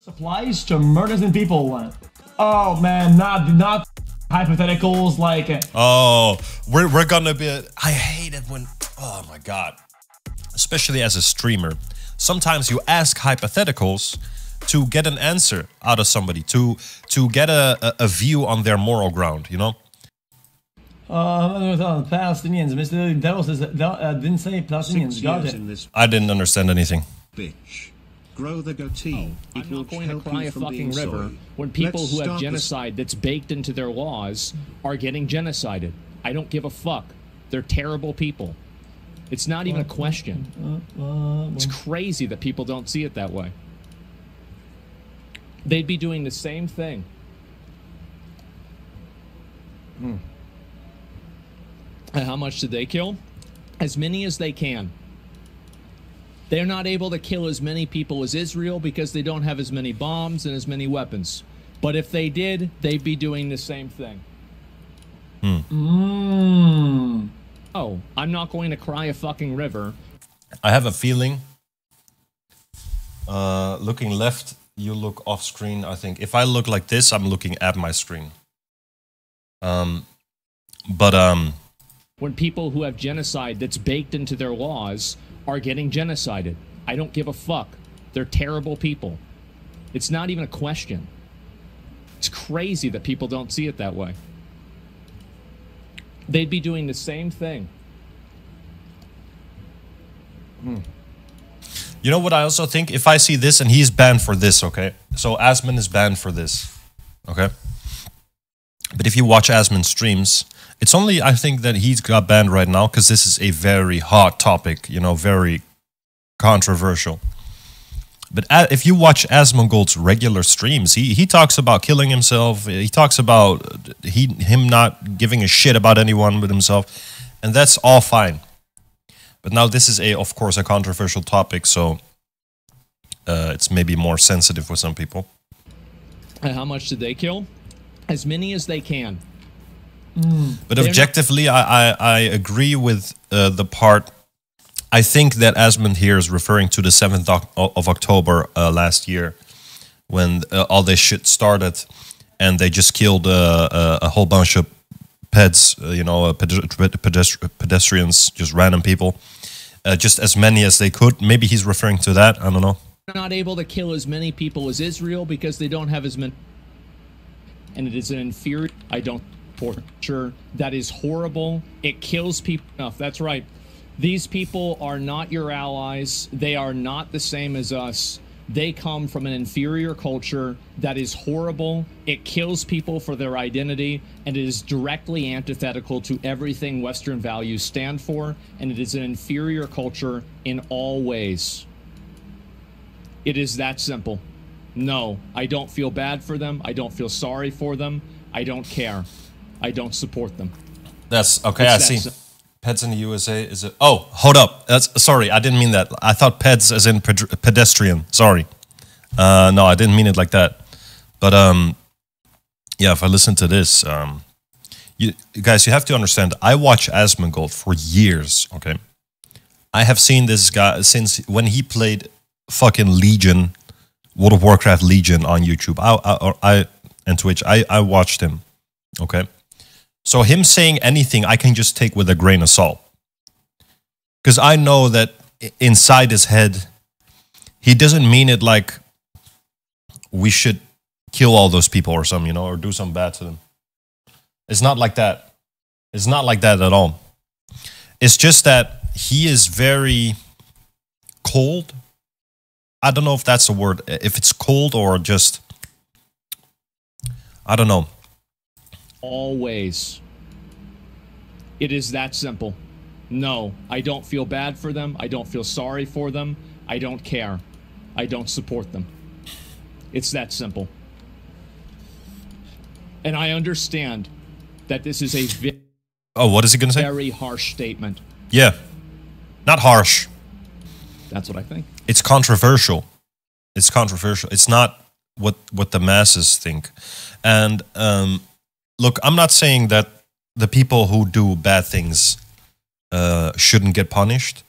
Applies to murders and people. Oh man, not hypotheticals like. Oh, we're gonna be. I hate it when. Oh my god, especially as a streamer. Sometimes you ask hypotheticals to get an answer out of somebody, to get a view on their moral ground. You know. Palestinians. Mr. Devil says didn't say Palestinians. Got it. I didn't understand anything. Bitch. Grow the goatee. I'm not going to cry a fucking river when people who have genocide that's baked into their laws are getting genocided. I don't give a fuck. They're terrible people. It's not even a question. It's crazy that people don't see it that way. They'd be doing the same thing. And how much did they kill? As many as they can. They're not able to kill as many people as Israel because they don't have as many bombs and as many weapons. But if they did, they'd be doing the same thing. Oh, I'm not going to cry a fucking river. I have a feeling. Looking left, you look off screen, I think. If I look like this, I'm looking at my screen. When people who have genocide that's baked into their laws are getting genocided, I don't give a fuck. They're terrible people. It's not even a question. It's crazy that people don't see it that way. They'd be doing the same thing. You know what I also think? If I see this and he's banned for this, okay? So Asmon is banned for this, okay? But if you watch Asmon streams, it's only, I think, that he's got banned right now because this is a very hot topic, you know, very controversial. But if you watch ASMONGOLD's regular streams, he talks about killing himself. He talks about him not giving a shit about anyone but himself. And that's all fine. But now this is, of course, a controversial topic, so it's maybe more sensitive for some people. And how much did they kill? As many as they can. But objectively, I agree with the part. I think that Asmon here is referring to the 7th of October last year, when all this shit started, and they just killed a whole bunch of peds, you know, pedestrians, just random people, just as many as they could. Maybe he's referring to that. I don't know. Not able to kill as many people as Israel because they don't have as many. And it is an inferior. I don't. Sure, that is horrible. It kills people enough. That's right. These people are not your allies. They are not the same as us. They come from an inferior culture that is horrible. It kills people for their identity, and it is directly antithetical to everything Western values stand for, and it is an inferior culture in all ways. It is that simple. No, I don't feel bad for them. I don't feel sorry for them. I don't care. I don't support them. That's okay. I see. Peds in the USA is a. Oh, hold up. That's sorry. I didn't mean that. I thought peds as in pedestrian. Sorry. No, I didn't mean it like that. But yeah. If I listen to this, you guys, you have to understand. I watch ASMONGOLD for years. Okay. I have seen this guy since when he played fucking Legion, World of Warcraft Legion on YouTube. And Twitch. I watched him. Okay. So him saying anything, I can just take with a grain of salt. Because I know that inside his head, he doesn't mean it like we should kill all those people or something, you know, or do something bad to them. It's not like that. It's not like that at all. It's just that he is very cold. I don't know if that's a word. If it's cold or just, I don't know. Always. It is that simple. No, I don't feel bad for them. I don't feel sorry for them. I don't care. I don't support them. It's that simple. And I understand that this is a what is he going to say? Very harsh statement. Yeah. Not harsh. That's what I think. It's controversial. It's controversial. It's not what the masses think. And look, I'm not saying that the people who do bad things shouldn't get punished.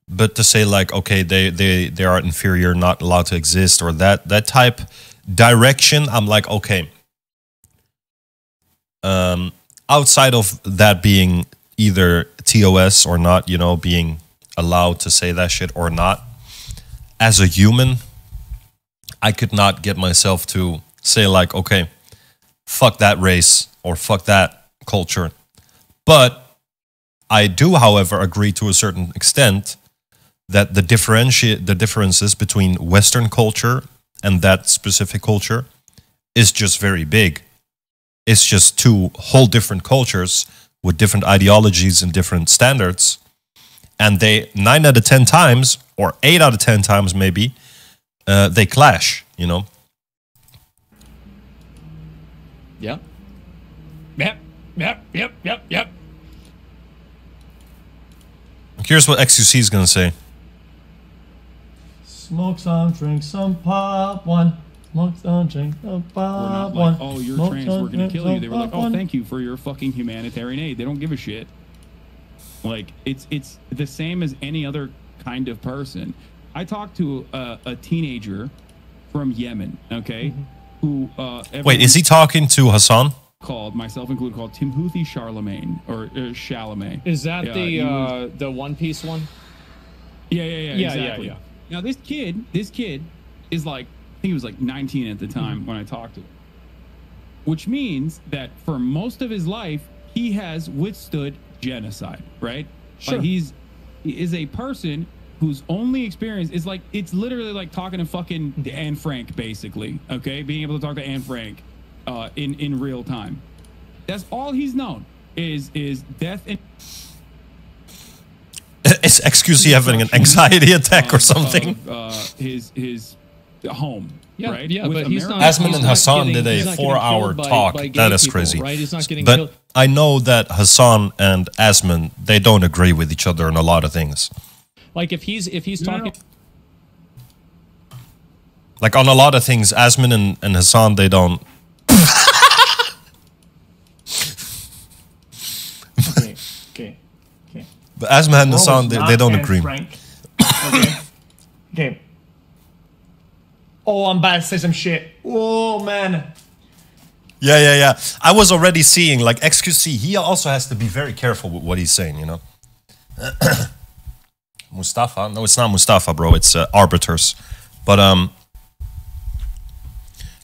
But to say like, okay, they are inferior, not allowed to exist, or that type direction, I'm like, okay. Outside of that being either TOS or not, you know, being allowed to say that shit or not, as a human, I could not get myself to say like, okay, fuck that race or fuck that culture. But I do, however, agree to a certain extent that the differences between Western culture and that specific culture is just very big. It's just two whole different cultures with different ideologies and different standards. And they, 9 out of 10 times, or 8 out of 10 times maybe, they clash, you know? Yep. Yep. I'm curious what XQC is going to say. Smoke some, drink some, pop one. Smoke some, drink some, We're pop not one. like, oh, you're Smoke trans, some, we're gonna drink kill you. some, They were like, pop oh, one. thank you for your fucking humanitarian aid. They don't give a shit. Like, it's the same as any other kind of person. I talked to a teenager from Yemen, okay, who Wait, is he talking to Hassan? called, myself included, called Timothy Charlemagne or Chalamet. Is that he was- the One Piece one? Yeah, Yeah. exactly. Now this kid is like, I think he was like 19 at the time when I talked to him. Which means that for most of his life, he has withstood genocide, right? Sure. Like he is a person whose only experience is like, it's literally like talking to fucking Anne Frank, basically, okay? Being able to talk to Anne Frank in real time. That's all he's known is death and Is XQC having an anxiety attack or something? His home, Yeah, right? yeah, With but he's American- not. Asmon he's and not Hassan getting- did a he's not getting 4-hour killed talk. by gay That is people, crazy. right? He's not getting But killed. I know that Hassan and Asmon, they don't agree with each other on a lot of things. Like if he's talking. Like on a lot of things, Asmon and Hassan, they don't. Okay. But Asmon and Hassan, they don't Not agree. Frank. Okay. Oh, I'm about to say some shit. Oh, man. Yeah. I was already seeing, like, XQC, he also has to be very careful with what he's saying, you know? Mustafa? No, it's not Mustafa, bro. It's Arbiters. But,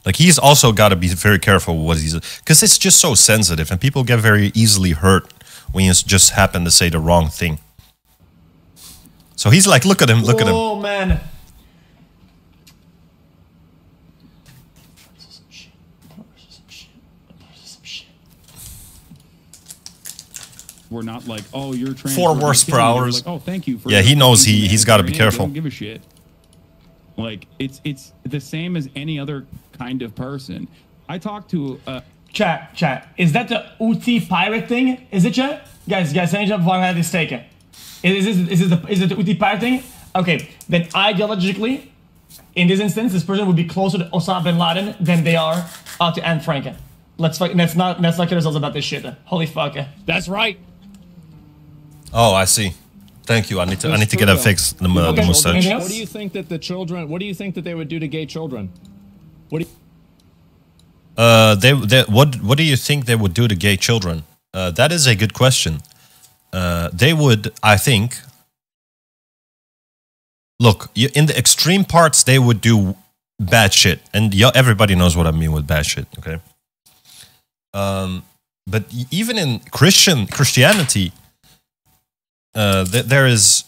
like, he's also got to be very careful with what he's... Because it's just so sensitive, and people get very easily hurt when you just happen to say the wrong thing. So he's like, look at him, look at him. Oh, man. We're not like, oh, you're trans. 4 we're gonna words kill per you. hour. We're like, oh, thank you for. Yeah, your he knows fucking he's gotta be humanitarian aid. careful. They don't give a shit. Like it's the same as any other kind of person. I talked to Chat. Is that the UT pirate thing? Is it, chat? Guys, send it up before I have this taken. Is it the UT pirate thing? Okay, then ideologically, in this instance, this person would be closer to Osama bin Laden than they are to Anne Frank. Let's not get ourselves about this shit. Holy fuck. That's right. Oh, I see. Thank you. I need to That's get true, a though. fix. The Okay, mustache. anything else? What do you think that the children? What do you think that they would do to gay children? What do you, What do you think they would do to gay children? That is a good question. They would, I think. Look, in the extreme parts, they would do bad shit, and everybody knows what I mean with bad shit. Okay. But even in Christianity, there is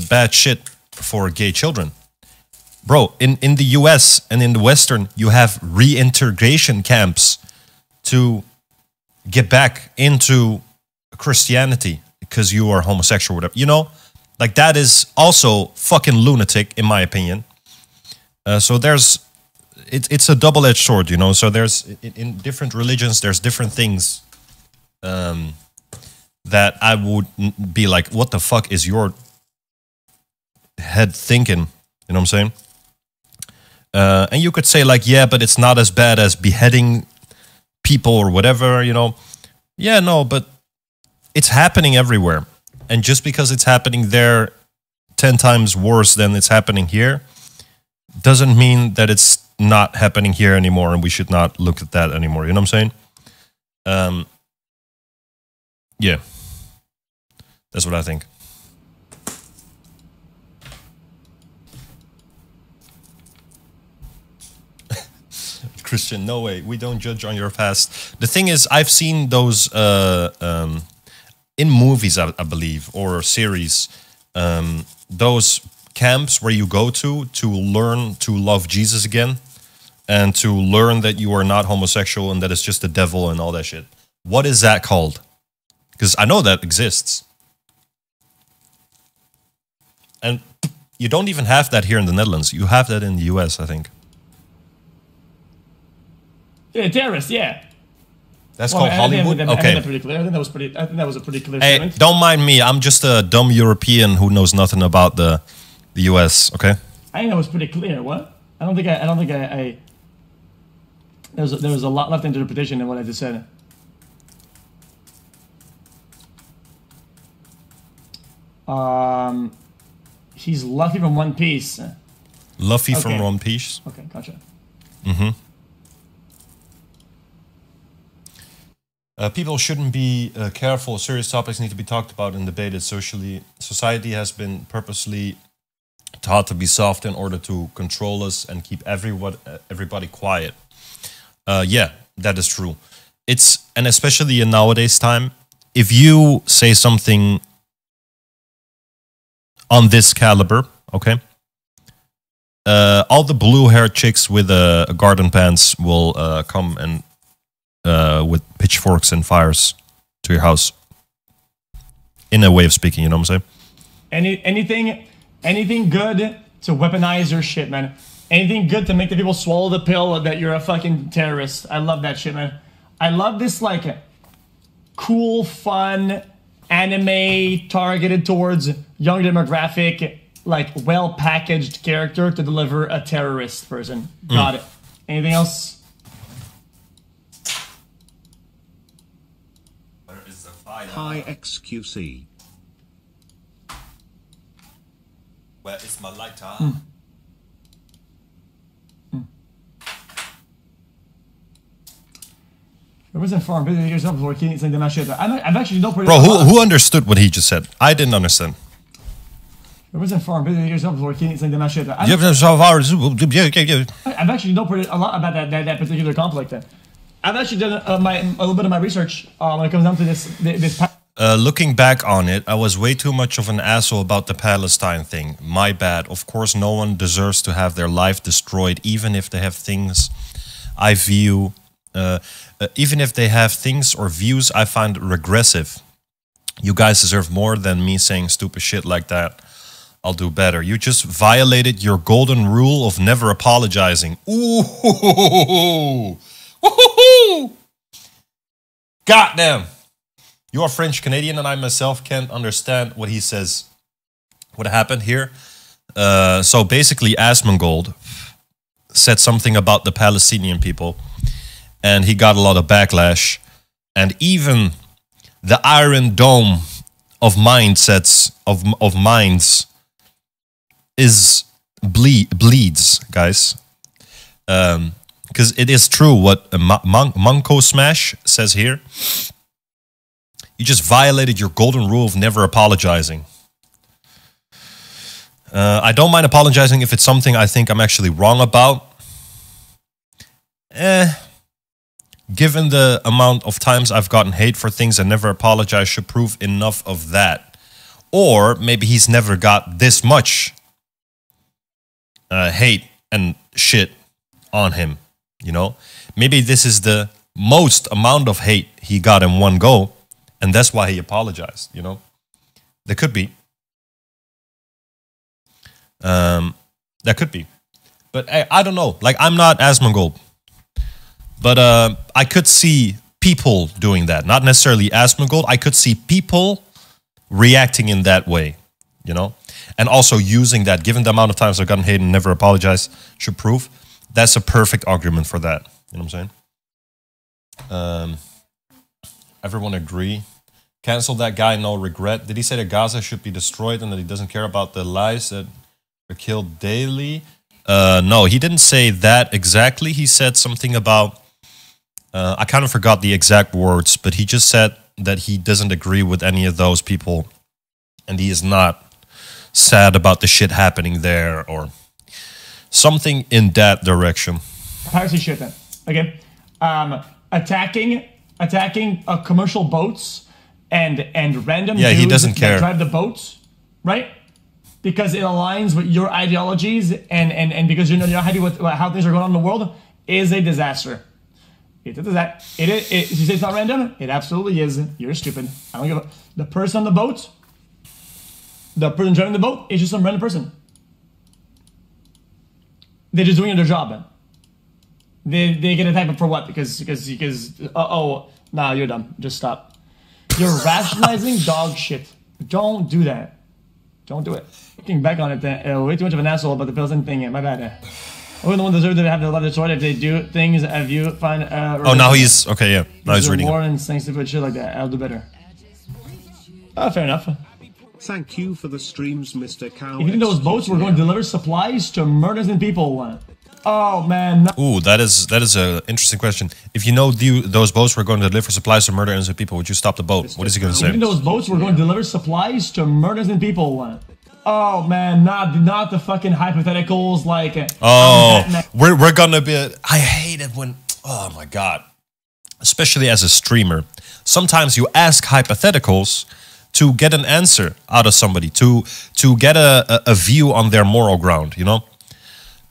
bad shit for gay children. Bro, in the US and in the Western, you have reintegration camps to get back into Christianity because you are homosexual or whatever. You know, like that is also fucking lunatic, in my opinion. So it's a double-edged sword, you know. So there's in different religions, there's different things that I would be like, what the fuck is your head thinking? You know what I'm saying? And you could say like, yeah, but it's not as bad as beheading people or whatever, you know. Yeah, no, but it's happening everywhere. And just because it's happening there 10 times worse than it's happening here, doesn't mean that it's not happening here anymore and we should not look at that anymore. You know what I'm saying? Yeah. That's what I think. Christian, no way. We don't judge on your past. The thing is, I've seen those in movies, I believe, or series. Those camps where you go to learn to love Jesus again, and to learn that you are not homosexual and that it's just the devil and all that shit. What is that called? Because I know that exists. And you don't even have that here in the Netherlands. You have that in the US, I think. Yeah, terrorist, yeah. That's called Hollywood? I Okay. think that pretty clear. I think that was a pretty clear Hey, statement. don't mind me. I'm just a dumb European who knows nothing about the US, okay? I think that was pretty clear. What? I don't think I there was a lot left interpretation in what I just said. He's Luffy from One Piece. Luffy Okay. from One Piece. Okay, gotcha. People shouldn't be careful. Serious topics need to be talked about and debated socially. Society has been purposely taught to be soft in order to control us and keep everybody quiet. Yeah, that is true. And especially in nowadays time, if you say something on this caliber, okay, all the blue-haired chicks with garden pants will come and with pitchforks and fires to your house. In a way of speaking, you know what I'm saying? Anything good to weaponize your shit, man. Anything good to make the people swallow the pill that you're a fucking terrorist. I love that shit, man. I love this like cool, fun anime targeted towards young demographic, like well-packaged character to deliver a terrorist person. Got it. Anything else? Hi XQC. Where is my lighter? Represent farm business yourself before killing something that shit. I've actually no Bro, who understood what he just said? I didn't understand. Represent farm business yourself before killing something that shit. I've actually know a lot about that particular conflict. I've actually done a little bit of my research when it comes down to this. Looking back on it, I was way too much of an asshole about the Palestine thing. My bad. Of course, no one deserves to have their life destroyed, even if they have things I view, even if they have things or views I find regressive. You guys deserve more than me saying stupid shit like that. I'll do better. You just violated your golden rule of never apologizing. Ooh. Woohoo! Goddamn. You are French Canadian and I myself can't understand what he says. What happened here? So basically ASMONGOLD said something about the Palestinian people and he got a lot of backlash. And even the Iron Dome of mindsets, of minds is bleeds, guys. Because it is true what Monko Smash says here. You just violated your golden rule of never apologizing. I don't mind apologizing if it's something I think I'm actually wrong about. Given the amount of times I've gotten hate for things I never apologize should prove enough of that. Or maybe he's never got this much hate and shit on him. You know, maybe this is the most amount of hate he got in one go, and that's why he apologized. You know, there could be. That could be, but I don't know. Like, I'm not ASMONGOLD, but I could see people doing that. Not necessarily ASMONGOLD. I could see people reacting in that way. You know, and also using that. Given the amount of times I've gotten hate and never apologized, should prove. That's a perfect argument for that. You know what I'm saying? Everyone agree. Cancel that guy, no regret. Did he say that Gaza should be destroyed and that he doesn't care about the lives that are killed daily? No, he didn't say that exactly. He said something about, I kind of forgot the exact words, but he just said that he doesn't agree with any of those people and he is not sad about the shit happening there or something in that direction. Piracy shit then. Okay. Attacking commercial boats and random dudes he doesn't care. That drive the boats, right? Because it aligns with your ideologies and because you're not happy with how things are going on in the world is a disaster. It's a disaster. You say it's not random? It absolutely is. You're stupid. I don't give a... The person on the boat, the person driving the boat is just some random person. They're just doing their job. They get attacked for what? Because nah, you're dumb. Just stop. You're rationalizing dog shit. Don't do that. Don't do it. Looking back on it, way too much of an asshole about the Pilsen thing. My bad. Only the one deserves to have the love sword if they do things if you find. Oh, now he's okay. Yeah, now he's reading. More and saying stupid shit like that. I'll do better. Fair enough. Thank you for the streams, Mr. Cow. If you think those boats were going to deliver supplies to murders and people? Oh man. Ooh, that is a interesting question. If you know those boats were going to deliver supplies to murder innocent people, would you stop the boat? What is he going to say? If those boats were going to deliver supplies to murders and people? Oh man, not the fucking hypotheticals like. Oh, we're gonna be. I hate it when. Oh my god, especially as a streamer. Sometimes you ask hypotheticals to get an answer out of somebody, to get a view on their moral ground. You know.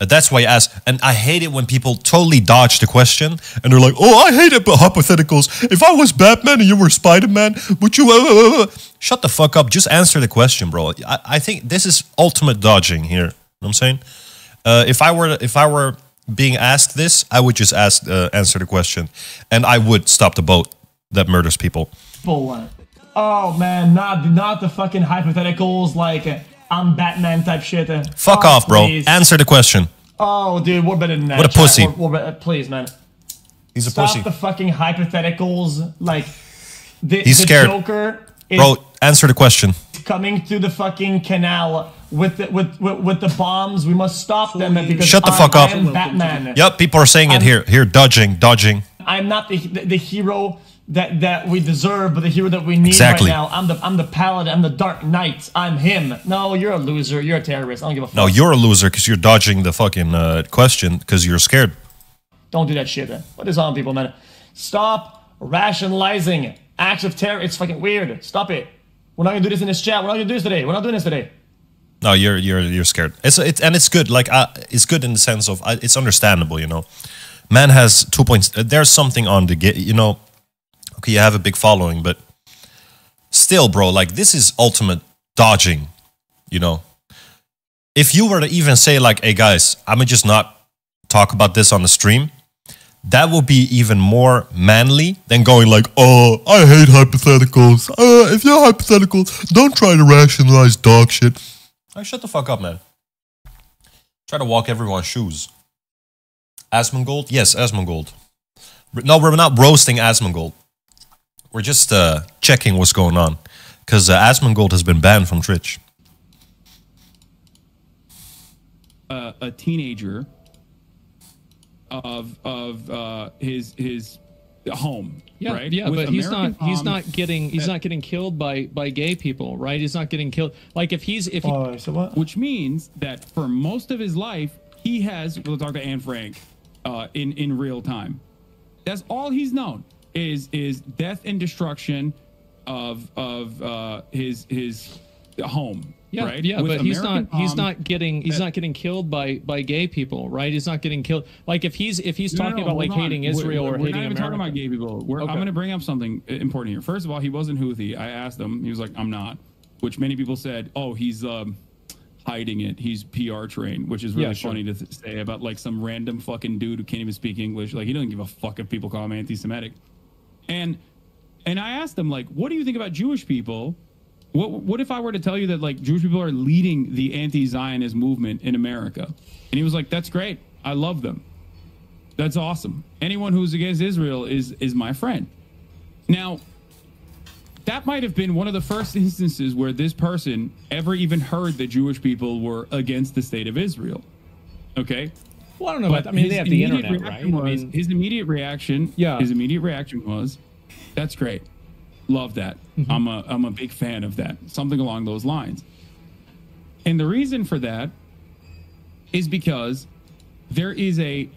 That's why I ask, and I hate it when people totally dodge the question and they're like, "Oh, I hate it, but hypotheticals. If I was Batman and you were Spider-Man, would you?" Shut the fuck up. Just answer the question, bro. I think this is ultimate dodging here. You know what I'm saying? If I were being asked this, I would just answer the question, and I would stop the boat that murders people. Oh man, not the fucking hypotheticals like. I'm Batman type shit. Fuck off, bro. Please. Answer the question. Oh, dude, we're better than that. What a pussy. Please, man. He's a pussy. Stop the fucking hypotheticals. Like, he's scared. Joker is bro, answer the question. Coming through the fucking canal with the bombs. We must stop them because shut the fuck up. I am Batman. Yep, people are saying it here. Here, dodging. I'm not the hero that we deserve, but the hero that we need exactly. right now. I'm the paladin. I'm the Dark Knight. I'm him. No, you're a loser. You're a terrorist. I don't give a fuck. No, you're a loser because you're dodging the fucking question because you're scared. Don't do that shit, man. What is on people, man? Stop rationalizing acts of terror. It's fucking weird. Stop it. We're not gonna do this in this chat. We're not gonna do this today. We're not doing this today. No, you're scared. It's good. Like it's good in the sense of it's understandable. You know, man has 2 points. There's something on the get. You know. Okay, you have a big following, but still, bro, like this is ultimate dodging, you know. If you were to even say like, "Hey guys, I'm gonna just not talk about this on the stream," that would be even more manly than going like, "Oh, I hate hypotheticals. If you're hypotheticals, don't try to rationalize dog shit." Shut the fuck up, man. Try to walk everyone's shoes. ASMONGOLD? Yes, ASMONGOLD. No, we're not roasting ASMONGOLD. We're just checking what's going on, because ASMONGOLD has been banned from Twitch. A teenager of his home, right? Yeah, with but he's not American getting killed by gay people, right? He's not getting killed. Like if he, so what? Which means that for most of his life, he has. We'll talk to Anne Frank in real time. That's all he's known. Is death and destruction of his home, yeah, right? Yeah, with but American he's not getting killed by gay people, right? He's not getting killed. Like if he's talking about like hating Israel or hating America. We're not even talking about gay people. I'm going to bring up something important here. First of all, he wasn't Houthi. I asked him. He was like, "I'm not," which many people said, "Oh, he's hiding it. He's PR trained," which is really funny to say about like some random fucking dude who can't even speak English. Like he doesn't give a fuck if people call him anti-Semitic. And I asked him, like, what do you think about Jewish people? What if I were to tell you that like Jewish people are leading the anti-Zionist movement in America? And he was like, "That's great. I love them. That's awesome. Anyone who's against Israel is my friend." Now, that might have been one of the first instances where this person ever even heard that Jewish people were against the state of Israel. Okay. Well, I don't know. But I mean, they have the internet, right? His immediate reaction. Yeah. His immediate reaction was, "That's great, love that. I'm a big fan of that." Something along those lines. And the reason for that is because there is a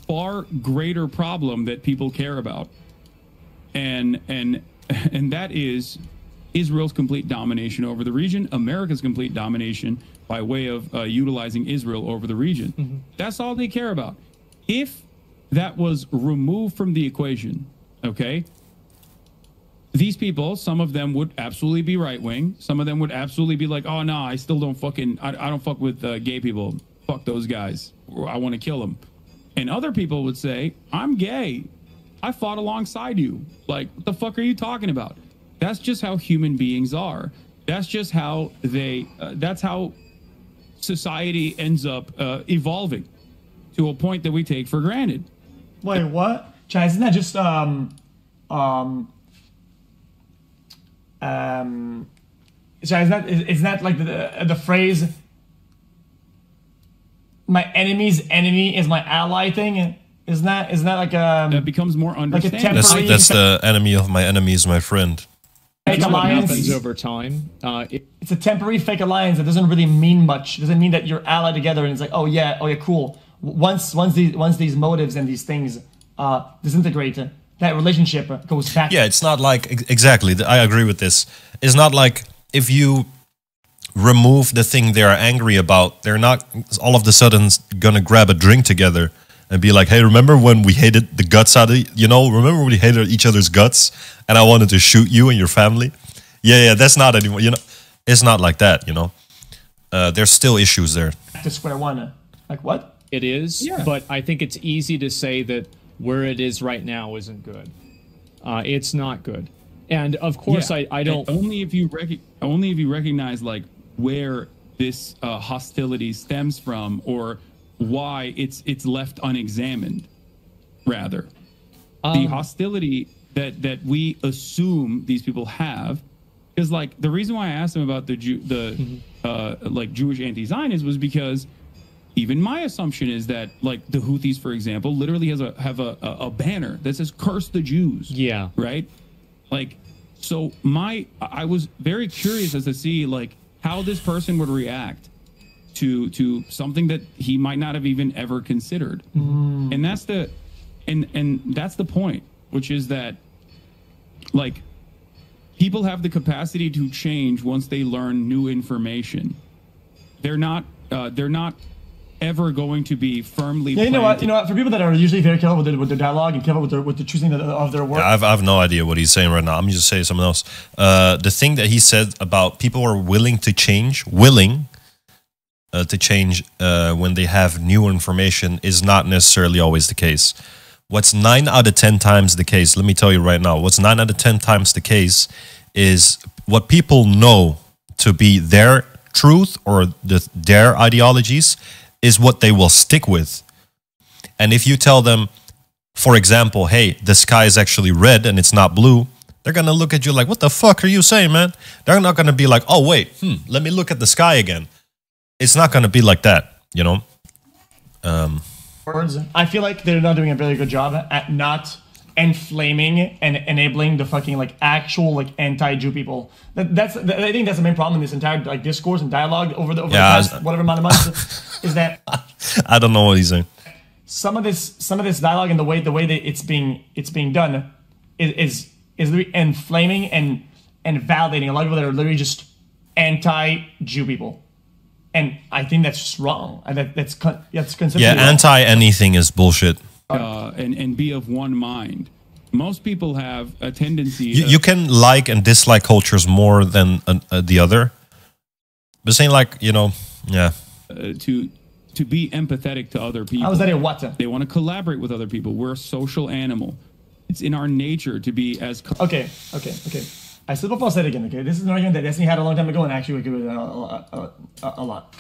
far greater problem that people care about, and that is Israel's complete domination over the region, America's complete domination by way of utilizing Israel over the region. That's all they care about. If that was removed from the equation, okay, these people, some of them would absolutely be right-wing. Some of them would absolutely be like, oh, no, I still don't fucking, I don't fuck with gay people. Fuck those guys. Or I want to kill them. And other people would say, I'm gay. I fought alongside you. Like, what the fuck are you talking about? That's just how human beings are. That's just how that's how society ends up evolving to a point that we take for granted. Wait, what? Chad, isn't that just Chad, isn't that like the phrase "my enemy's enemy is my ally" thing? Isn't that like that becomes more understandable? temporary- That's the enemy of my enemy is my friend. fake That's what alliance? happens over time. It's a temporary fake alliance that doesn't really mean much. It doesn't mean that you're allied together and it's like, oh yeah, cool. Once these motives and these things disintegrate, that relationship goes back. Yeah, it's not like exactly. I agree with this. It's not like if you remove the thing they are angry about, they're not all of a sudden gonna grab a drink together and be like, "Hey, remember when we hated the guts out of remember when we hated each other's guts and I wanted to shoot you and your family?" Yeah, that's not anymore. It's not like that. There's still issues there. Back to square one. Like what? It is, but I think it's easy to say that where it is right now isn't good. It's not good, and of course I don't. And only if you recognize like where this hostility stems from, or why it's left unexamined. Rather, the hostility that we assume these people have, because like the reason why I asked them about the Jewish anti-Zionists was because even my assumption is that like the Houthis, for example, literally have a banner that says "Curse the Jews." Yeah. Right. Like, so I was very curious as to see like how this person would react to something that he might not have even ever considered. And that's the point, which is that like people have the capacity to change once they learn new information. They're not ever going to be firmly Yeah, you know what? For people that are usually very careful with their dialogue and careful with the choosing of their work. Yeah, I've no idea what he's saying right now. I'm just saying something else. The thing that he said about people are willing to change when they have new information is not necessarily always the case. What's 9 out of 10 times the case, let me tell you right now, what's 9 out of 10 times the case is what people know to be their truth or their ideologies is what they will stick with. And if you tell them, for example, hey, the sky is actually red and it's not blue, they're going to look at you like, what the fuck are you saying, man? They're not going to be like, oh, wait, let me look at the sky again. It's not going to be like that, Words. I feel like they're not doing a very good job at not inflaming and enabling the fucking like actual like anti-Jew people. I think that's the main problem in this entire like discourse and dialogue over the past whatever amount of months is that I don't know what he's saying. Some of this dialogue and the way that it's being done is literally inflaming and validating a lot of people that are literally just anti-Jew people. And I think that's just wrong. That's consistently wrong. Anti anything is bullshit. And be of one mind. Most people have a tendency. You can like and dislike cultures more than the other. But saying like, to be empathetic to other people. How is that a what? They want to collaborate with other people. We're a social animal. It's in our nature to be as. Okay. I still will say it again, okay? This is an argument that Destiny had a long time ago and actually we agree with a lot.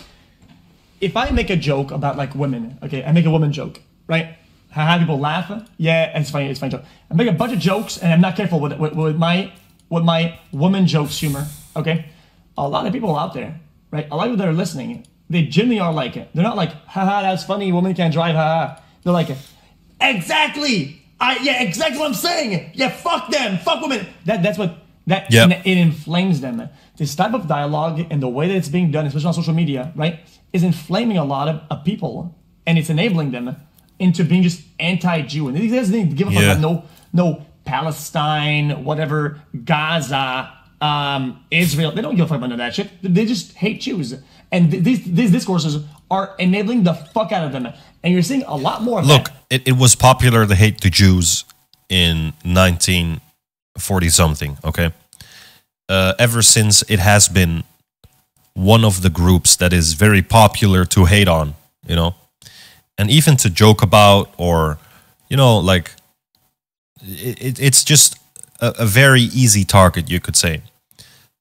If I make a joke about like women, okay, I make a woman joke, right? haha, people laugh. Yeah, it's funny. It's funny joke. I make a bunch of jokes, and I'm not careful with my woman jokes humor. Okay, a lot of people out there, right? A lot of people that are listening, they genuinely are like it. They're not like, haha, that's funny. Women can't drive. Haha. They're like, exactly. Yeah, exactly what I'm saying. Yeah, fuck them. Fuck women. That's what it inflames them. This type of dialogue and the way that it's being done, especially on social media, right, is inflaming a lot of people, and it's enabling them into being just anti-Jew. And these guys didn't give a fuck about no Palestine, whatever, Gaza, Israel. They don't give a fuck about none of that shit. They just hate Jews. And these discourses are enabling the fuck out of them. And you're seeing a lot more of that. Look, it was popular to hate the Jews in 1940-something, okay? Ever since, it has been one of the groups that is very popular to hate on, you know? And even to joke about, or, you know, like, it's just a very easy target, you could say.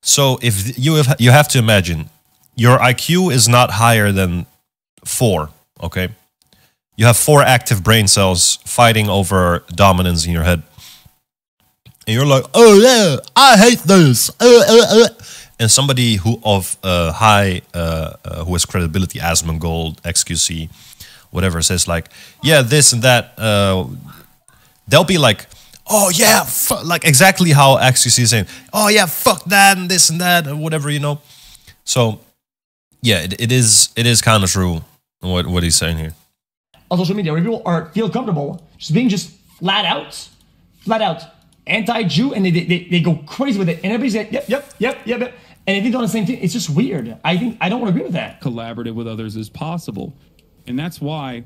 So if you have to imagine, your IQ is not higher than 4, okay? You have 4 active brain cells fighting over dominance in your head. And you're like, oh yeah, I hate this. And somebody who of high, who has credibility, ASMONGOLD, XQC, whatever, says like, yeah, this and that. They'll be like, oh yeah, like exactly how XQC is saying, oh yeah, fuck that and this and that, or whatever, you know. So yeah, it is kind of true what he's saying here. On social media, where people feel comfortable just being just flat out anti-Jew, and they go crazy with it, and everybody's like, yep. And if you do the same thing, it's just weird. I don't agree with that. Collaborative with others is possible, and that's why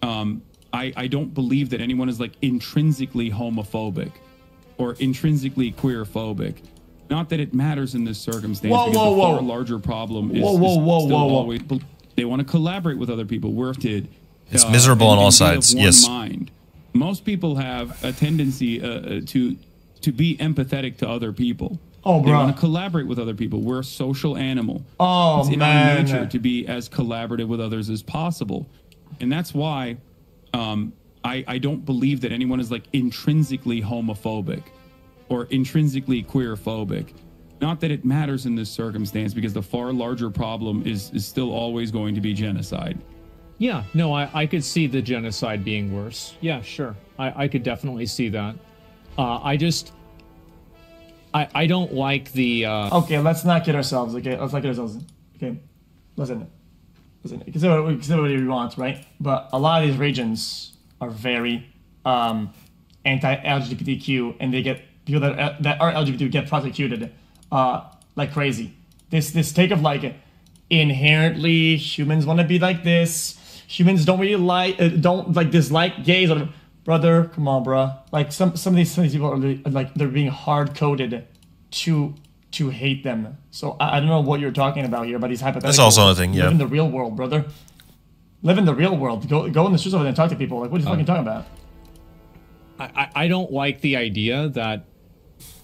I don't believe that anyone is like intrinsically homophobic or intrinsically queerphobic. Not that it matters in this circumstance. Because the far larger problem is always they want to collaborate with other people. It's miserable on all sides. Yes. Mind. Most people have a tendency to be empathetic to other people. Oh, bro. They want to collaborate with other people. We're a social animal. Oh, it's in man. our nature to be as collaborative with others as possible. And that's why I don't believe that anyone is like intrinsically homophobic or intrinsically queerphobic. Not that it matters in this circumstance, because the far larger problem is still always going to be genocide. Yeah, no, I could see the genocide being worse. Yeah, sure. I could definitely see that. I don't like the... Okay, let's not kid ourselves, okay? Let's not kid ourselves. Okay, listen. Consider what you want, right? But a lot of these regions are very anti-LGBTQ, and they get people that are LGBT get prosecuted like crazy. This take of like inherently humans want to be like this. Humans don't really dislike gays. Or, brother, come on, bro. Like some of these people are like they're being hard coded to hate them. So I don't know what you're talking about here, but he's hypothetical. That's also a thing. Yeah. Live in the real world, brother. Live in the real world. Go in the streets over there and talk to people. Like, what are you fucking talking about? I don't like the idea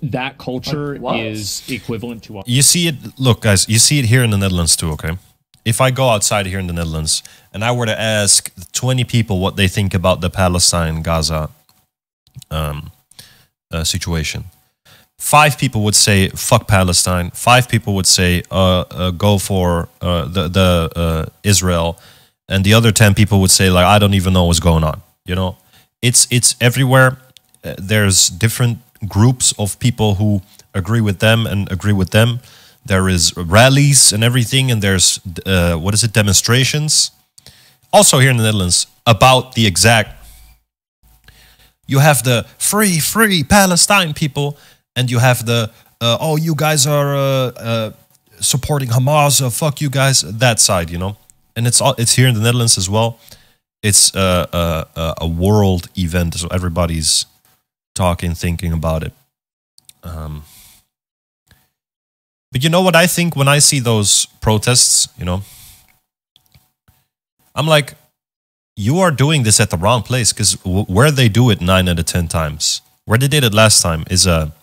that culture is equivalent to... You see it, look guys, you see it here in the Netherlands too, okay? If I go outside here in the Netherlands and I were to ask 20 people what they think about the Palestine-Gaza situation, 5 people would say, fuck Palestine. 5 people would say, go for the Israel. And the other 10 people would say, like, I don't even know what's going on. You know, it's everywhere. There's different groups of people who agree with them and agree with them. There is rallies and everything, and there's demonstrations. Also here in the Netherlands about the exact. You have the free Palestine people, and you have the oh, you guys are supporting Hamas. Fuck you guys. That side, you know, and it's here in the Netherlands as well. It's a world event, so everybody's talking, thinking about it. But you know what I think when I see those protests, you know? I'm like, you are doing this at the wrong place, because where they do it 9 out of 10 times, where they did it last time is at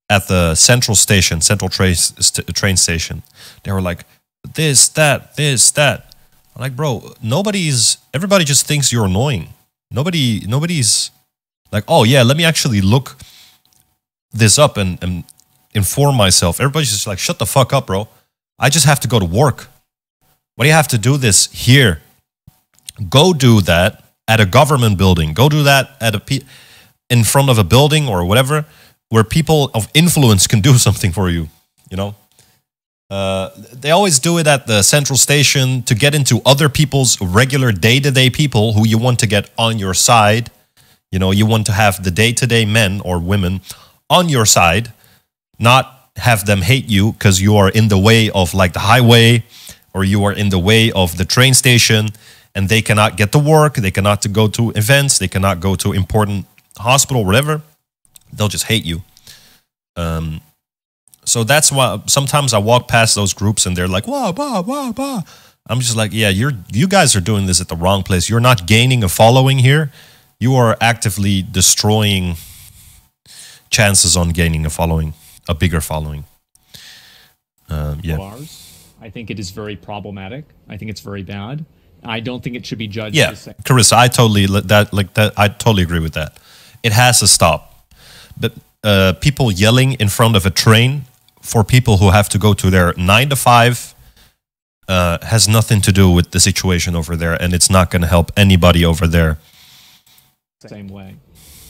the central train station. They were like, this, that. I'm like, bro, everybody just thinks you're annoying. Nobody's like, oh yeah, let me actually look this up and inform myself. Everybody's just like, shut the fuck up, bro. I just have to go to work. Why do you have to do this here? Go do that at a government building. Go do that at in front of a building or whatever, where people of influence can do something for you. You know, they always do it at the central station to get into other people's regular day-to-day people who you want to get on your side. You know, you want to have the day-to-day men or women on your side, not have them hate you because you are in the way of like the highway, or you are in the way of the train station, and they cannot get to work, they cannot go to events, they cannot go to important hospital, whatever. They'll just hate you. So that's why sometimes I walk past those groups and they're like, wah, wah, wah, wah. I'm just like, yeah, you guys are doing this at the wrong place. You're not gaining a following here. You are actively destroying chances on gaining a following, a bigger following. Yeah. I think it is very problematic. I think it's very bad. I don't think it should be judged. Yeah, Carissa, I totally agree with that. It has to stop. But people yelling in front of a train for people who have to go to their 9 to 5 has nothing to do with the situation over there, and it's not going to help anybody over there. Same way.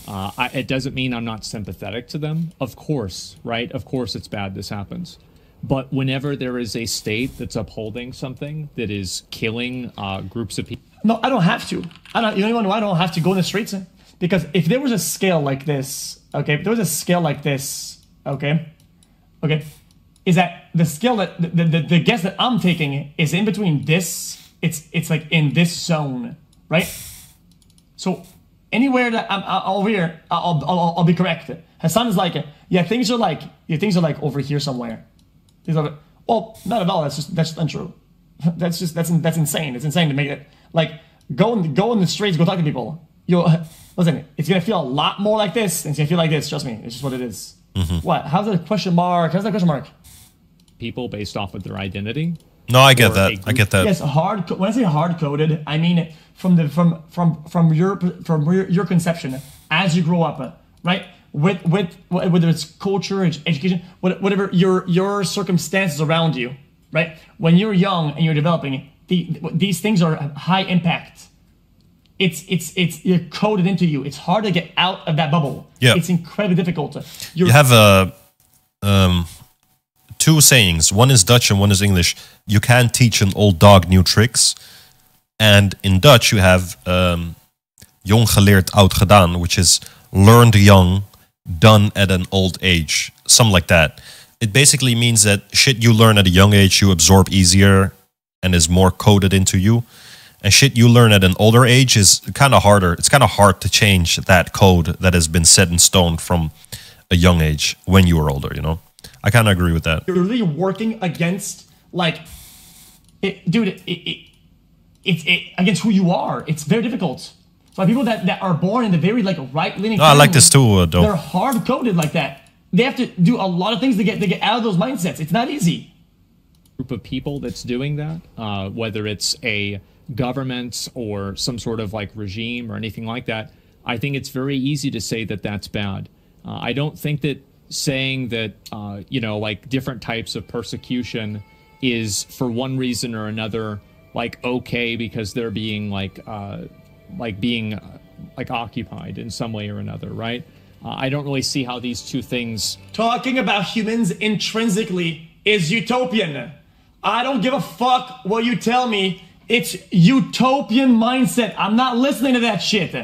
It doesn't mean I'm not sympathetic to them. Of course, right? Of course it's bad this happens. But whenever there is a state that's upholding something that is killing groups of people... No, I don't have to. You know why I don't have to go in the streets? Because if there was a scale like this, okay, if there was a scale like this, okay, is that the scale that the guess that I'm taking is in between this, it's like in this zone, right? So anywhere that I'm over here, I'll be correct. Hassan is like, yeah, things are like over here somewhere. Well, not at all. That's just untrue. That's insane. It's insane to make it like go in the streets, go talk to people. Listen, it's gonna feel a lot more like this than it's gonna feel like this. Trust me, it's just what it is. What? How's that a question mark? How's that a question mark? People based off of their identity. No, I get that. I get that. Yes, when I say hard coded, I mean from your conception as you grow up, right? With whether it's culture, education, whatever your circumstances around you, right? When you're young and you're developing, these things are high impact. You're coded into you. It's hard to get out of that bubble. Yeah. It's incredibly difficult. You have two sayings. One is Dutch and one is English. You can't teach an old dog new tricks. And in Dutch you have jong geleerd, oud gedaan, which is learned young, done at an old age. Something like that. It basically means that shit you learn at a young age you absorb easier and is more coded into you. And shit you learn at an older age is kind of harder. It's kind of hard to change that code that has been set in stone from a young age when you were older, you know? I kind of agree with that. You're really working against, like, it's against who you are. It's very difficult. So people that are born in the very, like, right-leaning I like this too, though. They're hard-coded like that. They have to do a lot of things to get out of those mindsets. It's not easy. Group of people that's doing that, whether it's a government or some sort of like regime or anything like that, I think it's very easy to say that that's bad. I don't think that saying that, like different types of persecution is for one reason or another, like okay because they're being occupied in some way or another, right? I don't really see how these two things... Talking about humans intrinsically is utopian. I don't give a fuck what you tell me. It's utopian mindset. I'm not listening to that shit.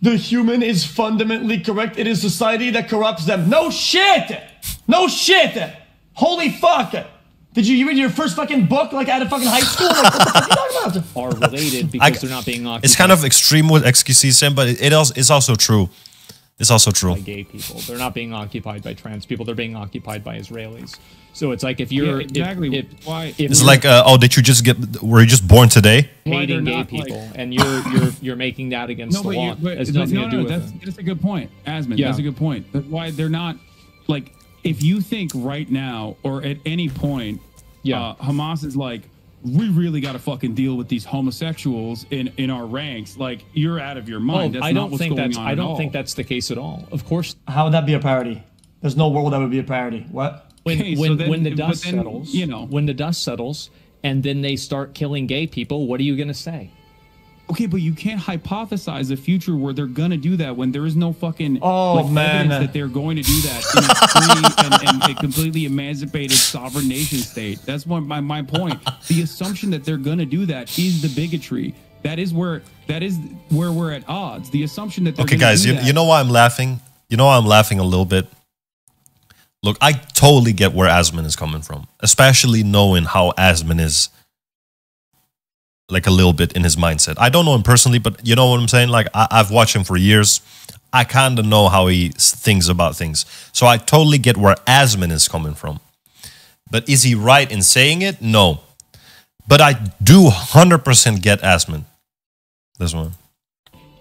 The human is fundamentally correct. It is society that corrupts them. No shit! No shit! Holy fuck! Did you read your first fucking book like out of fucking high school? Like, what the fuck are you talking about? Are related because they're not being occupied. It's kind of extreme with excuses, but it's also true. It's also true. By gay people. They're not being occupied by trans people. They're being occupied by Israelis. So it's like if you're... exactly. It's like, were you just born today? Hating gay people, and you're making that against the law. That's a good point, Asmon. Yeah. That's a good point. That's why they're not, like, if you think right now or at any point, Hamas is like, we really got to fucking deal with these homosexuals in our ranks. Like, you're out of your mind. That's I not don't what's think going that's on I at don't all. think that's the case at all. Of course, How would that be a priority? There's no world that would be a priority. What? when Okay, so when, then- when the but dust then, settles, you know. when the dust settles, and then they start killing gay people, what are you going to say? Okay, but you can't hypothesize a future where they're gonna do that when there is no fucking man. evidence that they're going to do that in a free and a completely emancipated sovereign nation state. That's my point. The assumption that they're gonna do that is the bigotry. That is where we're at odds. The assumption that they're Okay, gonna guys, do that. you know why I'm laughing? You know why I'm laughing a little bit? Look, I totally get where Asmon is coming from, especially knowing how Asmon is, like, a little bit in his mindset. I don't know him personally, but you know what I'm saying? Like, I've watched him for years. I kind of know how he thinks about things. So I totally get where Asmon is coming from. But is he right in saying it? No. But I do 100% get Asmon. This one.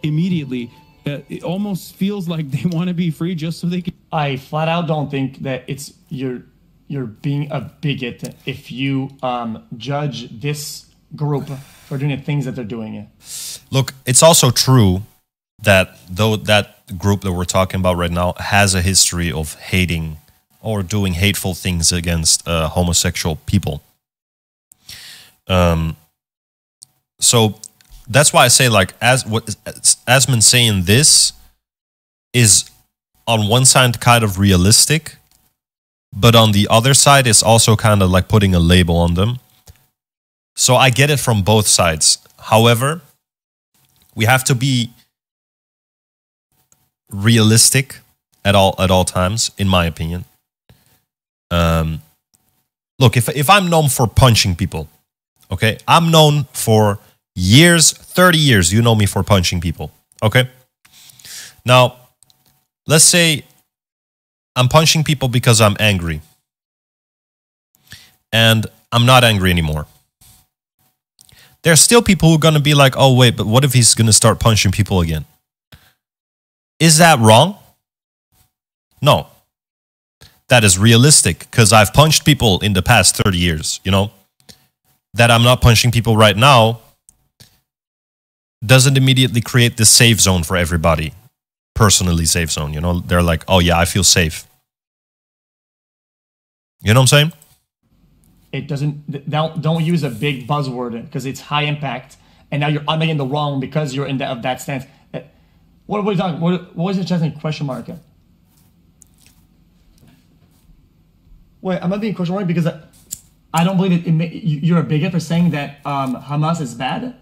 Immediately, it almost feels like they want to be free just so they can. I flat out don't think that it's you're being a bigot if you judge this group for doing the things that they're doing. Look, it's also true that though that group that we're talking about right now has a history of hating or doing hateful things against homosexual people. So that's why I say, like, Asmon saying this is on one side kind of realistic, but on the other side it's also kind of like putting a label on them. So I get it from both sides. However, we have to be realistic at all times, in my opinion. Look, if I'm known for punching people, okay, I'm known for years, 30 years. You know me for punching people, okay. Now, let's say I'm punching people because I'm angry, and I'm not angry anymore. There's still people who are going to be like, oh, wait, but what if he's going to start punching people again? Is that wrong? No. That is realistic, because I've punched people in the past 30 years, you know? That I'm not punching people right now doesn't immediately create this safe zone for everybody. Personally safe zone, you know? They're like, oh yeah, I feel safe. You know what I'm saying? It doesn't. Don't use a big buzzword because it's high impact, and now you're making the wrong because you're in that stance. What are you talking? What was the chest question mark? Wait, I'm not being question mark because I don't believe you're a bigot for saying that Hamas is bad.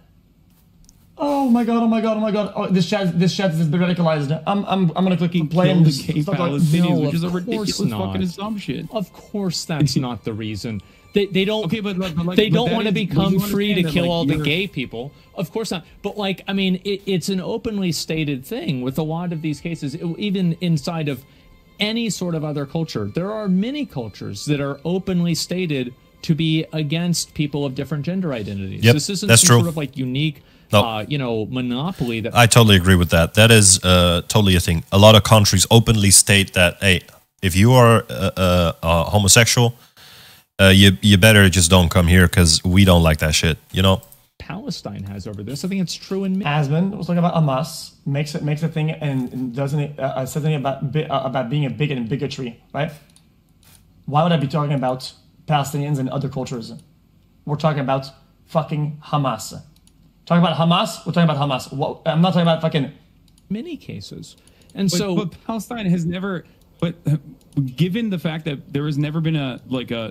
Oh my god! Oh my god! Oh my god! Oh, this chat is radicalized. I'm gonna click play and the gay Palestinians, No, which is a of ridiculous course not. fucking assumption. Of course, that's not the reason. They don't. Okay, but like, they but don't that want to is- become you free to understand that, kill like, all the you're- gay people. Of course not. But like, I mean, it's an openly stated thing with a lot of these cases, even inside of any sort of other culture. There are many cultures that are openly stated to be against people of different gender identities. Yep, This isn't that's some true. sort of like unique, No. monopoly that. I totally agree with that. That is totally a thing. A lot of countries openly state that, hey, if you are homosexual, you better just don't come here because we don't like that shit, you know? Palestine has over this. I think it's true in Asmon was talking about Hamas, makes a thing and doesn't says something about being a bigot and bigotry, right? Why would I be talking about Palestinians and other cultures? We're talking about fucking Hamas. Talking about Hamas, we're talking about Hamas. I'm not talking about fucking many cases. And But Palestine has never. But given the fact that there has never been a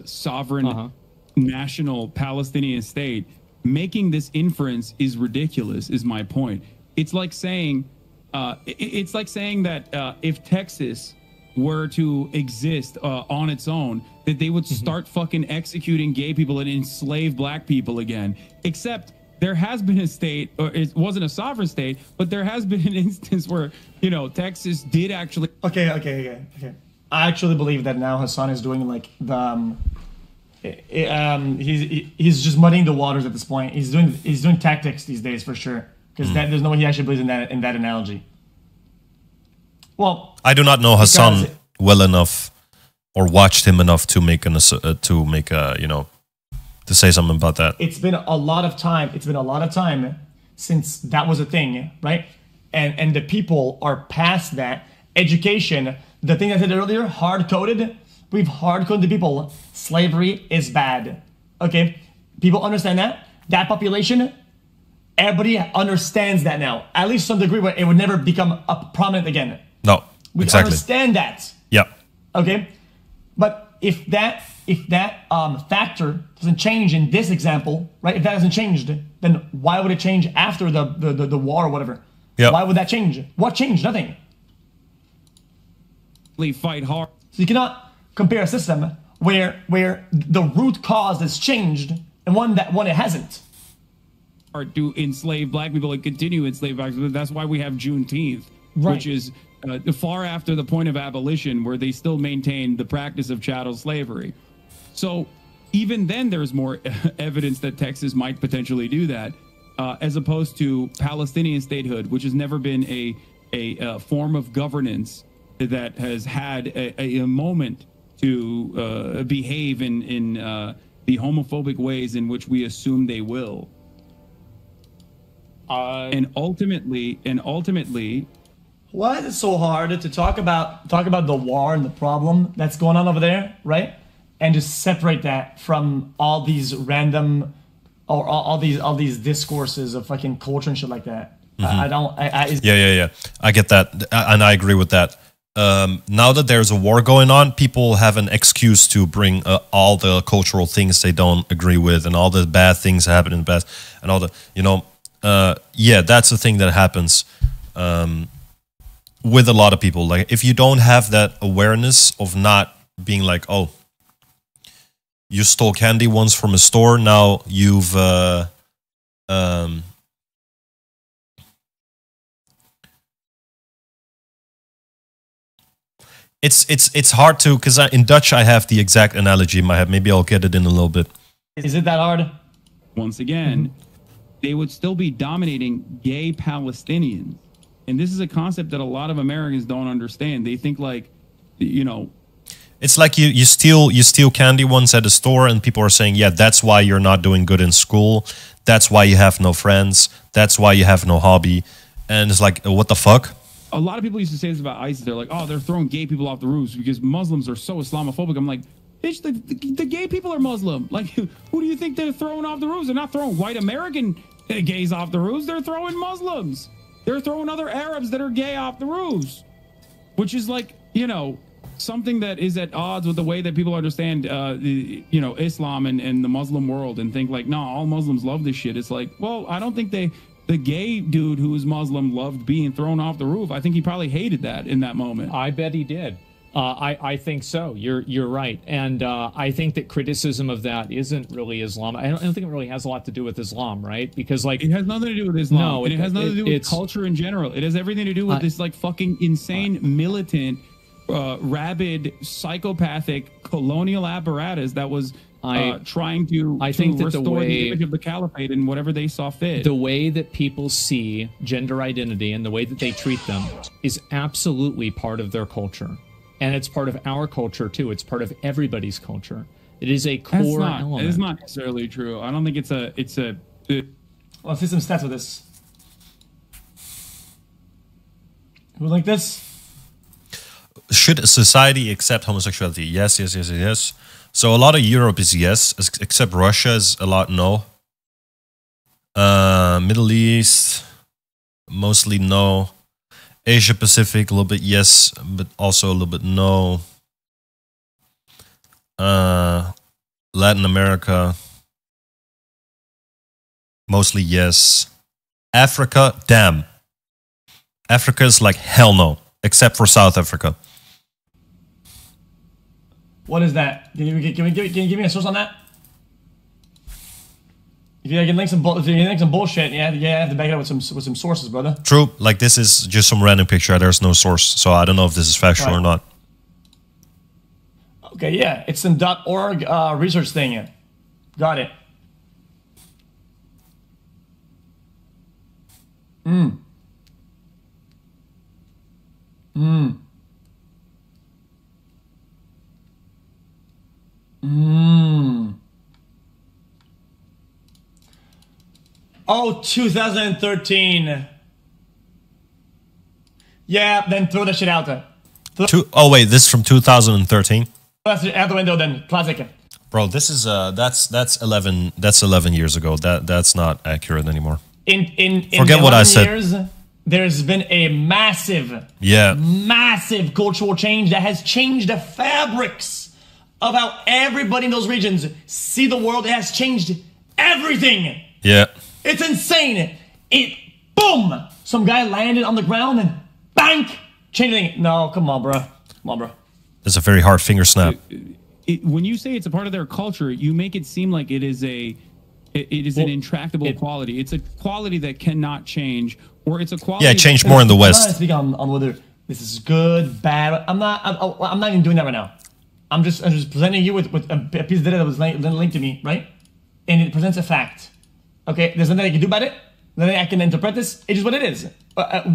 sovereign national Palestinian state, making this inference is ridiculous. Is my point. It's like saying, that if Texas were to exist on its own, that they would start fucking executing gay people and enslave black people again. Except there has been a state, or it wasn't a sovereign state, but there has been an instance where, Texas did actually. Okay. I actually believe that now Hassan is doing like the he's just muddying the waters at this point. He's doing tactics these days for sure, because there's no way he actually believes in that analogy. Well, I do not know Hassan because- well enough or watched him enough to make a to say something about that. It's been a lot of time. It's been a lot of time since that was a thing, right? And the people are past that. Education, the thing I said earlier, hard-coded. We've hard-coded the people. Slavery is bad. Okay? People understand that. That population, everybody understands that now. At least to some degree where it would never become prominent again. No, We exactly. understand that. Yeah. Okay? But if that factor doesn't change in this example, right? If that hasn't changed, then why would it change after the war or whatever? Yeah. Why would that change? What changed? Nothing. Fight hard. So you cannot compare a system where the root cause has changed and one it hasn't. Or to enslave black people and continue to enslave black people. That's why we have Juneteenth, Right. which is far after the point of abolition, where they still maintain the practice of chattel slavery. So even then, there's more evidence that Texas might potentially do that, as opposed to Palestinian statehood, which has never been a form of governance that has had a moment to behave in the homophobic ways in which we assume they will. And ultimately, Why is it so hard to talk about the war and the problem that's going on over there, right? And just separate that from all these random or all these discourses of fucking culture and shit like that. Yeah. I get that, and I agree with that. Now that there's a war going on, people have an excuse to bring all the cultural things they don't agree with, and all the bad things that happen in the past, and all the, yeah, that's the thing that happens with a lot of people. Like, if you don't have that awareness of not being like, oh, you stole candy once from a store, now you've it's hard to, because in Dutch I have the exact analogy in my head. Maybe I'll get it in a little bit. Is it that hard? once again, they would still be dominating gay Palestinians. And this is a concept that a lot of Americans don't understand. They think like, it's like you steal candy once at a store, and people are saying, yeah, that's why you're not doing good in school. That's why you have no friends. That's why you have no hobby. And it's like, what the fuck? A lot of people used to say this about ISIS. They're like, oh, they're throwing gay people off the roofs because Muslims are so Islamophobic. I'm like, bitch, the gay people are Muslim. Like, who do you think they're throwing off the roofs? They're not throwing white American gays off the roofs. They're throwing Muslims. They're throwing other Arabs that are gay off the roofs, which is like, something that is at odds with the way that people understand, Islam and the Muslim world, and think like, no, all Muslims love this shit. It's like, well, I don't think the gay dude who is Muslim loved being thrown off the roof. I think he probably hated that in that moment. I bet he did. I think so. You're right, and I think that criticism of that isn't really Islam. I don't think it really has a lot to do with Islam, right? Because like it has nothing to do with Islam. No, it has nothing to do with culture in general. It has everything to do with this like fucking insane militant, rabid, psychopathic colonial apparatus that was trying to think that restore the image of the caliphate and whatever they saw fit. The way that people see gender identity and the way that they treat them is absolutely part of their culture. And it's part of our culture, too. It's part of everybody's culture. It is a core element. It is not necessarily true. I don't think it's a... Let's see some stats with this. Who like this? Should a society accept homosexuality? Yes. So a lot of Europe is yes, except Russia is a lot no. Middle East, mostly no. Asia Pacific, a little bit yes, but also a little bit no. Latin America, mostly yes. Africa, damn. Africa is like hell no, except for South Africa. What is that? Can you give me a source on that? If you can link some bullshit, yeah, you have to back it up with some sources, brother. True. Like, this is just some random picture. There's no source, so I don't know if this is factual or not. Okay, yeah, it's some .org research thing. Yeah. Got it. Oh, 2013. Yeah, then throw that shit out there. Oh wait, this is from 2013. That's out the window then. Classic. Bro, this is that's 11 years ago. That's not accurate anymore. In Forget what I said. Years, there's been a massive cultural change that has changed the fabrics of how everybody in those regions see the world. It has changed everything. Yeah. It's insane. Boom! Some guy landed on the ground and bang! Changing. No, come on, bro. Come on, bro. It's a very hard finger snap. When you say it's a part of their culture, you make it seem like it is an intractable quality. It's a quality that cannot change, or it's a quality. Yeah, it changed more in the West. I'm not speaking on whether this is good, bad. I'm not even doing that right now. I'm just presenting you with a piece of data that was linked to me, right? And it presents a fact. Okay, there's nothing I can do about it. Nothing I can interpret this. It is what it is.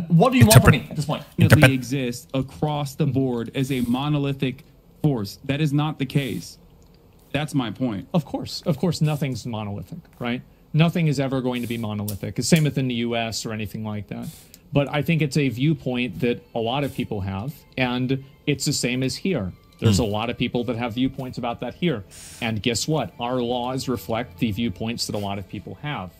What do you want from me at this point? It exists across the board as a monolithic force. That is not the case. That's my point. Of course, nothing's monolithic, right? Nothing is ever going to be monolithic. Same within the U.S. or anything like that. But I think it's a viewpoint that a lot of people have, and it's the same as here. There's a lot of people that have viewpoints about that here. And guess what? Our laws reflect the viewpoints that a lot of people have.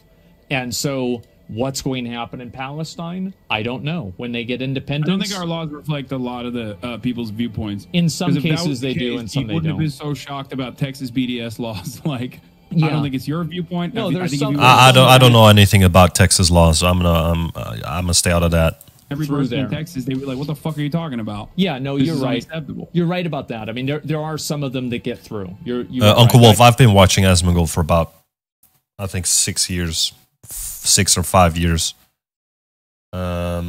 And so what's going to happen in Palestine? I don't know. When they get independence... I don't think our laws reflect a lot of the people's viewpoints. In some cases they do, and some they don't. You wouldn't have been so shocked about Texas BDS laws. Like, I don't think it's your viewpoint. No, I don't know anything about Texas laws, so I'm gonna stay out of that. Every person in Texas, they were like, what the fuck are you talking about? Yeah, no, you're right. You're right about that. I mean, there are some of them that get through. Uncle Wolf, I've been watching ASMONGOLD for about, I think, 6 years. 6 or 5 years. I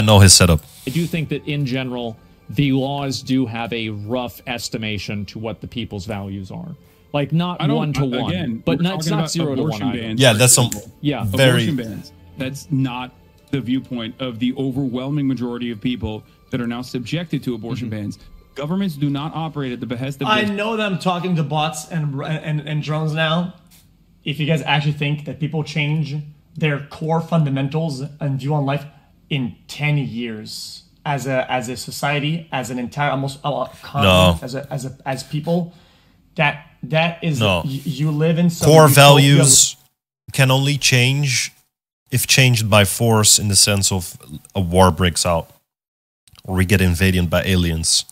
know his setup. I do think that in general, the laws do have a rough estimation to what the people's values are. Like not 1 to 1, again, but it's not 0 to 1. Bans, yeah, that's some abortion bans. That's not the viewpoint of the overwhelming majority of people that are now subjected to abortion bans. Governments do not operate at the behest of. I know that I'm talking to bots and drones now. If you guys actually think that people change their core fundamentals and view on life in 10 years as a society, as an entire almost continent, as people, that is you live in some core values can only change if changed by force, in the sense of a war breaks out, or we get invaded by aliens,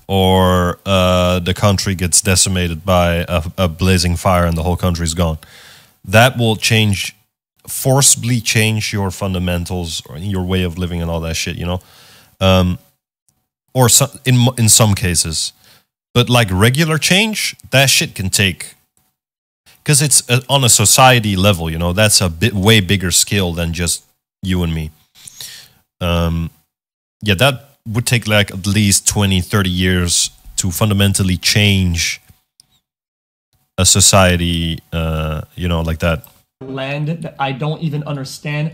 or the country gets decimated by a blazing fire and the whole country's gone. That will forcibly change your fundamentals or your way of living and all that shit, you know? Or in some cases. But like regular change, that shit can take... Because it's on a society level, you know? That's a way bigger scale than just you and me. Yeah, that would take like at least 20, 30 years to fundamentally change a society, you know, like that. Land that I don't even understand.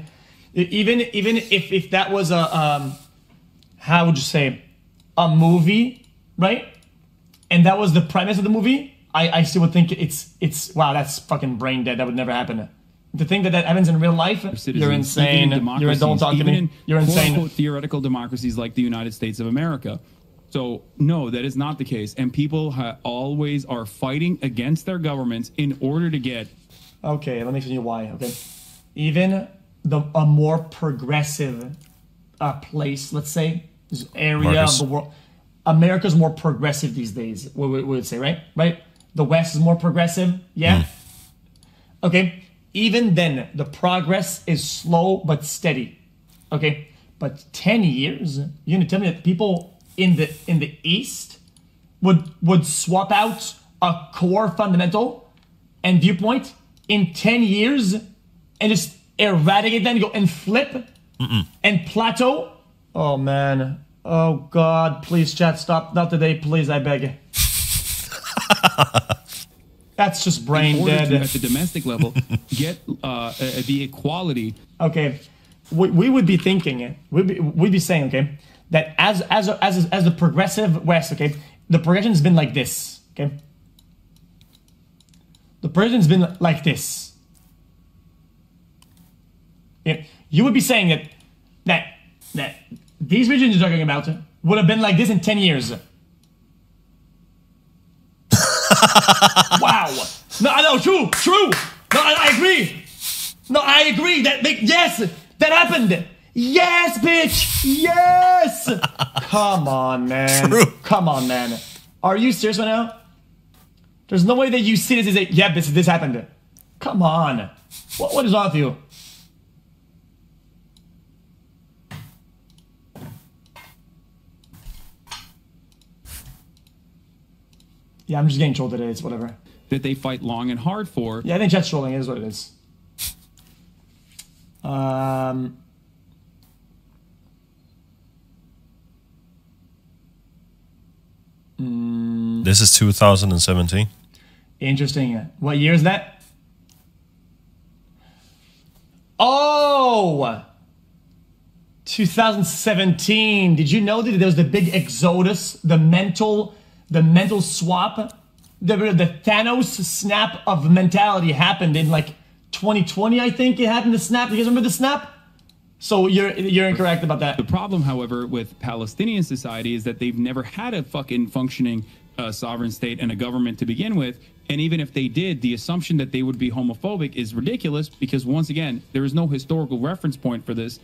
Even if that was a, how would you say, a movie, right? And that was the premise of the movie, I still would think it's wow, that's fucking brain dead. That would never happen. To think that happens in real life, you're insane. Don't talk to me. You're insane. Quote, theoretical democracies like the United States of America. So no, that is not the case. And people always are fighting against their governments in order to get. Okay, let me explain you why. Okay, even a more progressive place, let's say, area of the world. America's more progressive these days. We would say, right? Right. The West is more progressive. Yeah. Okay. Even then, the progress is slow but steady. Okay, but 10 years, you're gonna tell me that people in the East would swap out a core fundamental and viewpoint in 10 years and just eradicate them, go and flip and plateau? Oh man. Oh God, please chat, stop. Not today, please, I beg. That's just brain dead. To, at the domestic level, get the equality. Okay, we would be thinking, we'd be saying, okay, that as the progressive West, okay, the progression has been like this, okay. the person's been like this. You would be saying that these regions you're talking about would have been like this in 10 years. Wow. No, true. No, I agree. No, I agree. Yes, that happened. Yes, bitch. Yes. Come on, man. True. Come on, man. Are you serious right now? There's no way that you see this as yeah, this happened. Come on. What is wrong with you? Yeah, I'm just getting trolled today. It's whatever. That they fight long and hard for. Yeah, I think chat's trolling. It is what it is. This is 2017. Interesting. What year is that? Oh! 2017. Did you know that there was the big exodus, the mental swap? The Thanos snap of mentality happened in like 2020, I think it happened, the snap. You guys remember the snap? So you're incorrect about that. The problem, however, with Palestinian society is that they've never had a fucking functioning sovereign state and a government to begin with. And even if they did, the assumption that they would be homophobic is ridiculous because, once again, there is no historical reference point for this.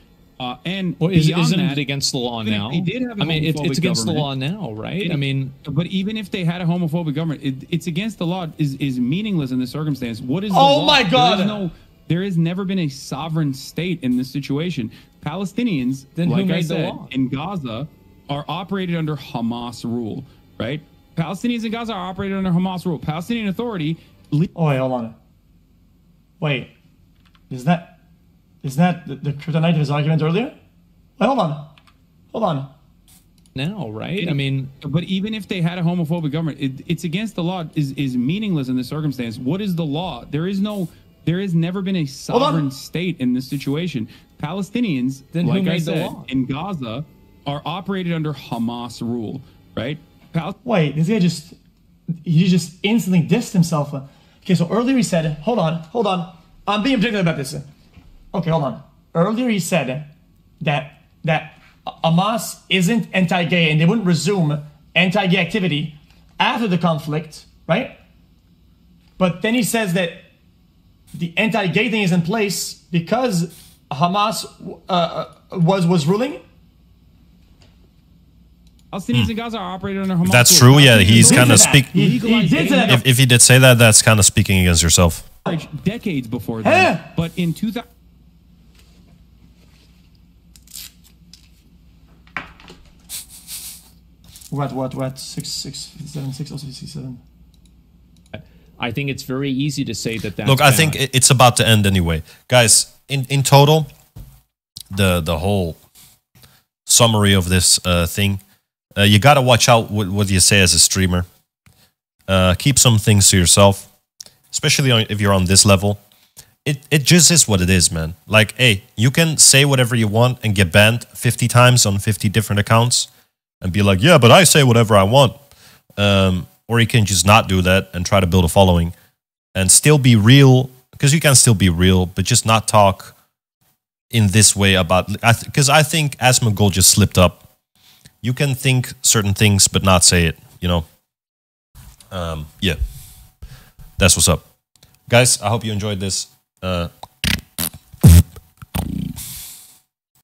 And well, isn't it against the law now? They did have a it's against the law now, right? I mean, but even if they had a homophobic government, it's against the law is meaningless in this circumstance. What is the oh law? My God! There has never been a sovereign state in this situation. Palestinians, then like who made I said, the law? in Gaza are operated under Hamas rule, right? Palestinians in Gaza are operated under Hamas rule. Palestinian Authority. Oh wait, hold on. Wait, is that the kryptonite of his argument earlier? Wait, hold on. Now, right? I mean, but even if they had a homophobic government, it's against the law. Is meaningless in this circumstance. What is the law? There has never been a sovereign state in this situation. Palestinians, then like who made I said, the law? in Gaza are operated under Hamas rule, right? Wait, this guy just instantly dissed himself. Okay, so earlier he said, hold on. I'm being objective about this. Okay, hold on. Earlier he said that Hamas isn't anti-gay and they wouldn't resume anti-gay activity after the conflict, right? But then he says that the anti-gay thing is in place because Hamas was ruling. Palestinians in Gaza are operated under Hamas. That's true. Yeah, he's kind of speaking. He did say that. If he did say that, that's kind of speaking against yourself. Decades before that, but in 2000. What? 667. I think it's very easy to say that. Look, I think it's about to end anyway, guys. In total, the whole summary of this thing, you gotta watch out what you say as a streamer. Keep some things to yourself, especially if you're on this level. It just is what it is, man. Like, hey, you can say whatever you want and get banned 50 times on 50 different accounts and be like, yeah, but I say whatever I want. Or you can just not do that and try to build a following and still be real, because you can still be real, but just not talk in this way about, because I think ASMONGOLD just slipped up. You can think certain things, but not say it, you know? Yeah, that's what's up. Guys, I hope you enjoyed this.